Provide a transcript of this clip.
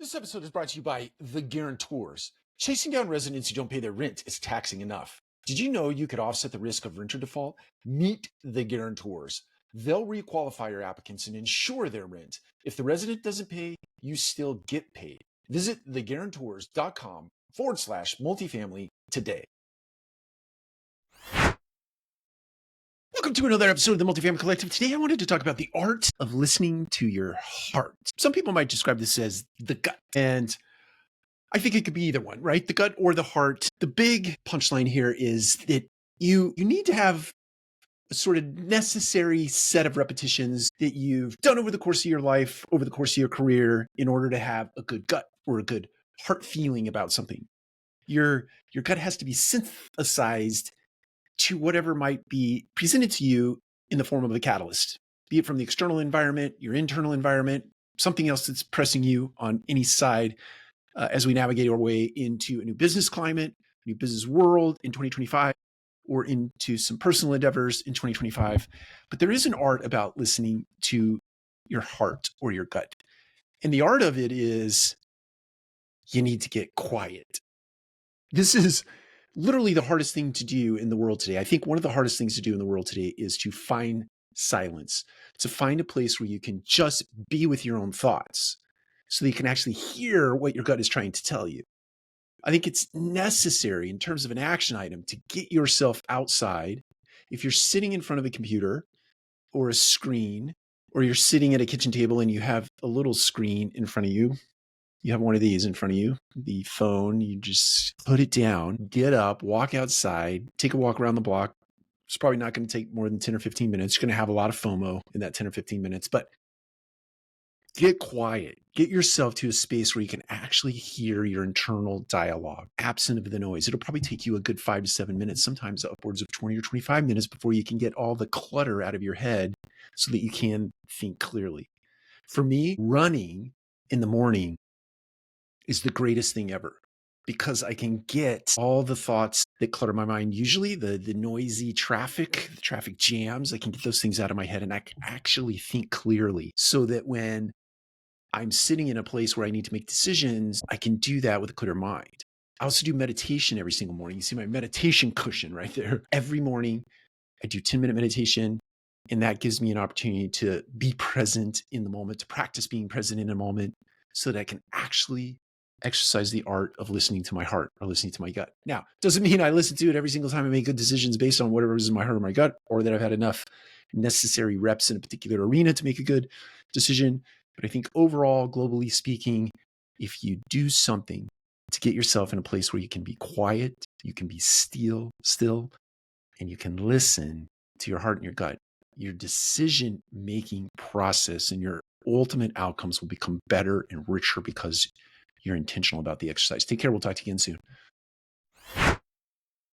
This episode is brought to you by The Guarantors. Chasing down residents who don't pay their rent is taxing enough. Did you know you could offset the risk of renter default? Meet The Guarantors. They'll requalify your applicants and insure their rent. If the resident doesn't pay, you still get paid. Visit theguarantors.com/multifamily today. Welcome to another episode of the Multifamily Collective. Today I wanted to talk about the art of listening to your heart. Some people might describe this as the gut, and I think it could be either one, right? The gut or the heart. The big punchline here is that you need to have a sort of necessary set of repetitions that you've done over the course of your life, over the course of your career, in order to have a good gut or a good heart feeling about something. Your gut has to be synthesized to whatever might be presented to you in the form of a catalyst, be it from the external environment, your internal environment, something else that's pressing you on any side as we navigate our way into a new business climate, a new business world in 2025, or into some personal endeavors in 2025. But there is an art about listening to your heart or your gut. And the art of it is you need to get quiet. This is literally the hardest thing to do in the world today. I think one of the hardest things to do in the world today is to find silence, to find a place where you can just be with your own thoughts so that you can actually hear what your gut is trying to tell you. I think it's necessary in terms of an action item to get yourself outside. If you're sitting in front of a computer or a screen, or you're sitting at a kitchen table and you have a little screen in front of you, you have one of these in front of you, the phone, you just put it down, get up, walk outside, take a walk around the block. It's probably not going to take more than 10 or 15 minutes. You're going to have a lot of FOMO in that 10 or 15 minutes, but get quiet. Get yourself to a space where you can actually hear your internal dialogue, absent of the noise. It'll probably take you a good 5 to 7 minutes, sometimes upwards of 20 or 25 minutes before you can get all the clutter out of your head so that you can think clearly. For me, running in the morning is the greatest thing ever because I can get all the thoughts that clutter my mind. Usually the noisy traffic, the traffic jams, I can get those things out of my head and I can actually think clearly so that when I'm sitting in a place where I need to make decisions, I can do that with a clear mind. I also do meditation every single morning. You see my meditation cushion right there. Every morning I do 10-minute meditation. And that gives me an opportunity to be present in the moment, to practice being present in a moment so that I can actually exercise the art of listening to my heart or listening to my gut. Now, doesn't mean I listen to it every single time I make good decisions based on whatever is in my heart or my gut, or that I've had enough necessary reps in a particular arena to make a good decision. But I think overall, globally speaking, if you do something to get yourself in a place where you can be quiet, you can be still, and you can listen to your heart and your gut, your decision-making process and your ultimate outcomes will become better and richer because you're intentional about the exercise. Take care. We'll talk to you again soon.